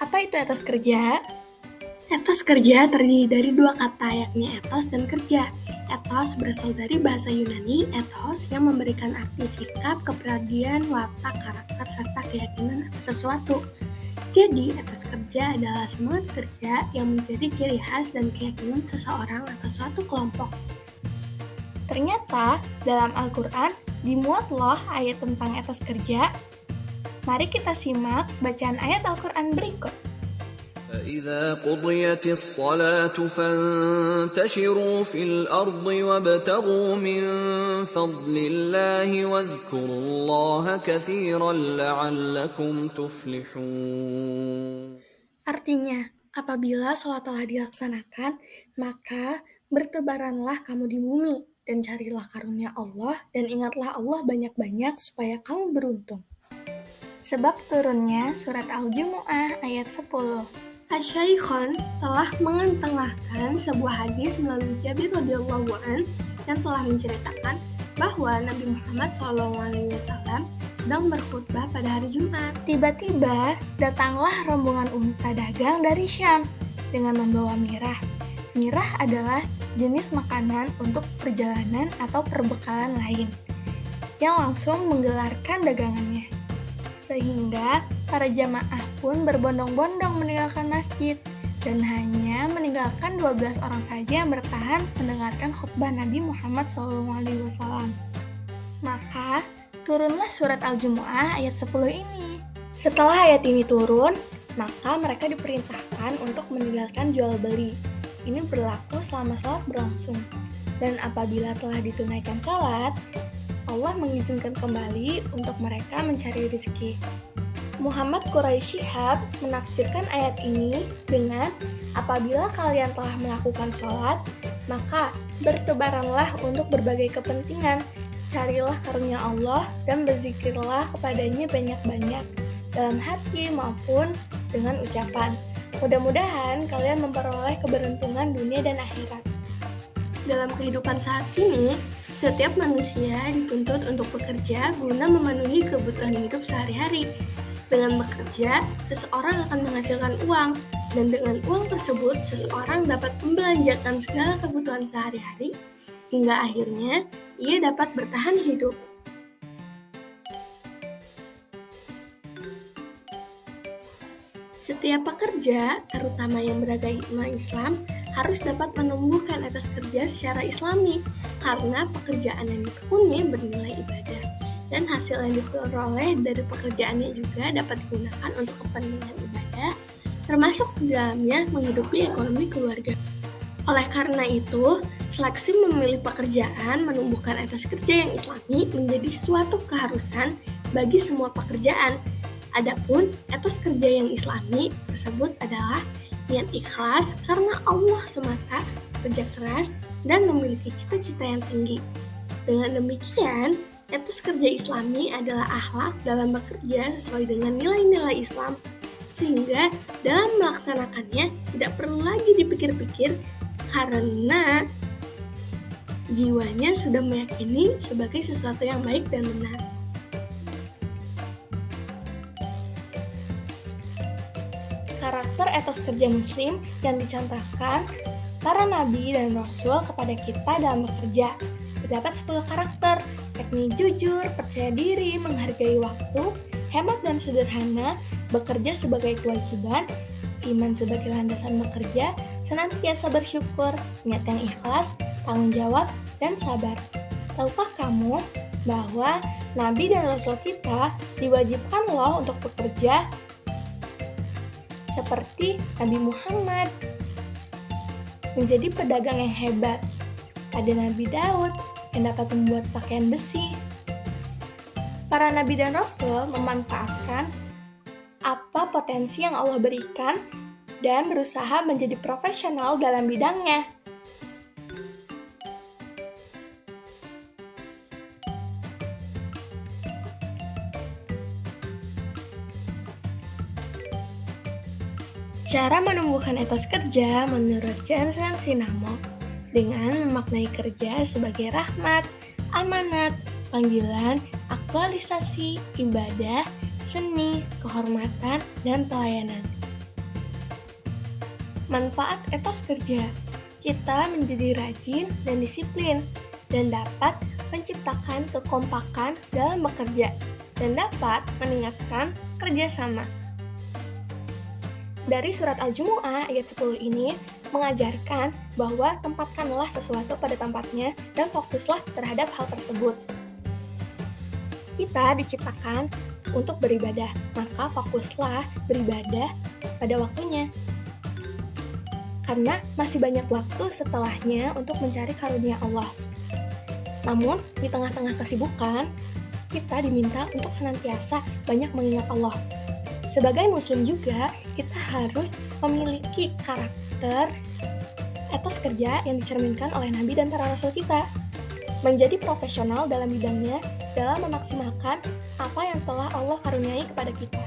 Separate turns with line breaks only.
Apa itu etos kerja? Etos kerja terdiri dari dua kata, yakni etos dan kerja. Etos berasal dari bahasa Yunani, ethos, yang memberikan arti sikap, kepribadian, watak, karakter, serta keyakinan atas sesuatu. Jadi, etos kerja adalah semangat kerja yang menjadi ciri khas dan keyakinan seseorang atau suatu kelompok. Ternyata, dalam Al-Quran dimuat loh ayat tentang etos kerja. Mari kita simak bacaan ayat Al-Quran berikut.
فإذا قضيت الصلاة فانتشروا في الأرض وابتغوا من فضل الله واذكروا الله كثيرا لعلكم تفلحون.
Artinya, apabila sholat telah dilaksanakan, maka bertebaranlah kamu di bumi, dan carilah karunia Allah, dan ingatlah Allah banyak-banyak supaya kamu beruntung. Sebab turunnya surat Al-Jumu'ah ayat 10. Asy-Syaikhan telah mengetengahkan sebuah hadis melalui Jabir radhiyallahu an yang telah menceritakan bahwa Nabi Muhammad SAW sedang berkhutbah pada hari Jumat. Tiba-tiba datanglah rombongan unta dagang dari Syam dengan membawa mirah. Mirah adalah jenis makanan untuk perjalanan atau perbekalan lain yang langsung menggelarkan dagangannya. Sehingga para jamaah pun berbondong-bondong meninggalkan masjid dan hanya meninggalkan 12 orang saja yang bertahan mendengarkan khutbah Nabi Muhammad SAW. Maka turunlah surat Al-Jumu'ah ayat 10 ini. Setelah ayat ini turun, maka mereka diperintahkan untuk meninggalkan jual beli. Ini berlaku selama sholat berlangsung. Dan apabila telah ditunaikan sholat, Allah mengizinkan kembali untuk mereka mencari rezeki. Muhammad Quraisy Shihab menafsirkan ayat ini dengan, apabila kalian telah melakukan sholat, maka bertebaranlah untuk berbagai kepentingan, carilah karunia Allah dan berzikirlah kepadanya banyak-banyak, dalam hati maupun dengan ucapan. Mudah-mudahan kalian memperoleh keberuntungan dunia dan akhirat. Dalam kehidupan saat ini, setiap manusia dituntut untuk bekerja guna memenuhi kebutuhan hidup sehari-hari. Dengan bekerja, seseorang akan menghasilkan uang, dan dengan uang tersebut, seseorang dapat membelanjakan segala kebutuhan sehari-hari, hingga akhirnya ia dapat bertahan hidup. Setiap pekerja, terutama yang beragama Islam, harus dapat menumbuhkan etos kerja secara islami, karena pekerjaan yang ditekuni bernilai ibadah, dan hasil yang diperoleh dari pekerjaannya juga dapat digunakan untuk kepentingan ibadah, termasuk di dalamnya menghidupi ekonomi keluarga. Oleh karena itu, seleksi memilih pekerjaan menumbuhkan etos kerja yang islami menjadi suatu keharusan bagi semua pekerjaan. Adapun etos kerja yang islami tersebut adalah niat ikhlas karena Allah semata, kerja keras, dan memiliki cita-cita yang tinggi. Dengan demikian, etos kerja islami adalah akhlak dalam bekerja sesuai dengan nilai-nilai Islam, sehingga dalam melaksanakannya tidak perlu lagi dipikir-pikir karena jiwanya sudah meyakini sebagai sesuatu yang baik dan benar. Karakter etos kerja muslim yang dicontohkan para nabi dan rasul kepada kita dalam bekerja. Terdapat 10 karakter, yakni jujur, percaya diri, menghargai waktu, hemat dan sederhana, bekerja sebagai kewajiban, iman sebagai landasan bekerja, senantiasa bersyukur, niat yang ikhlas, tanggung jawab, dan sabar. Tahukah kamu bahwa nabi dan rasul kita diwajibkan loh untuk bekerja seperti Nabi Muhammad menjadi pedagang yang hebat. Ada Nabi Daud yang dapat membuat pakaian besi. Para nabi dan rasul memanfaatkan apa potensi yang Allah berikan dan berusaha menjadi profesional dalam bidangnya. Cara menumbuhkan etos kerja menurut Jensen Sinamo dengan memaknai kerja sebagai rahmat, amanat, panggilan, aktualisasi, ibadah, seni, kehormatan, dan pelayanan. Manfaat etos kerja. Kita menjadi rajin dan disiplin dan dapat menciptakan kekompakan dalam bekerja dan dapat meningkatkan kerjasama. Dari surat Al-Jumu'ah ayat 10 ini mengajarkan bahwa tempatkanlah sesuatu pada tempatnya dan fokuslah terhadap hal tersebut. Kita diciptakan untuk beribadah, maka fokuslah beribadah pada waktunya. Karena masih banyak waktu setelahnya untuk mencari karunia Allah. Namun, di tengah-tengah kesibukan, kita diminta untuk senantiasa banyak mengingat Allah. Sebagai muslim juga, kita harus memiliki karakter etos kerja yang dicerminkan oleh Nabi dan para Rasul kita. Menjadi profesional dalam bidangnya dalam memaksimalkan apa yang telah Allah karuniai kepada kita.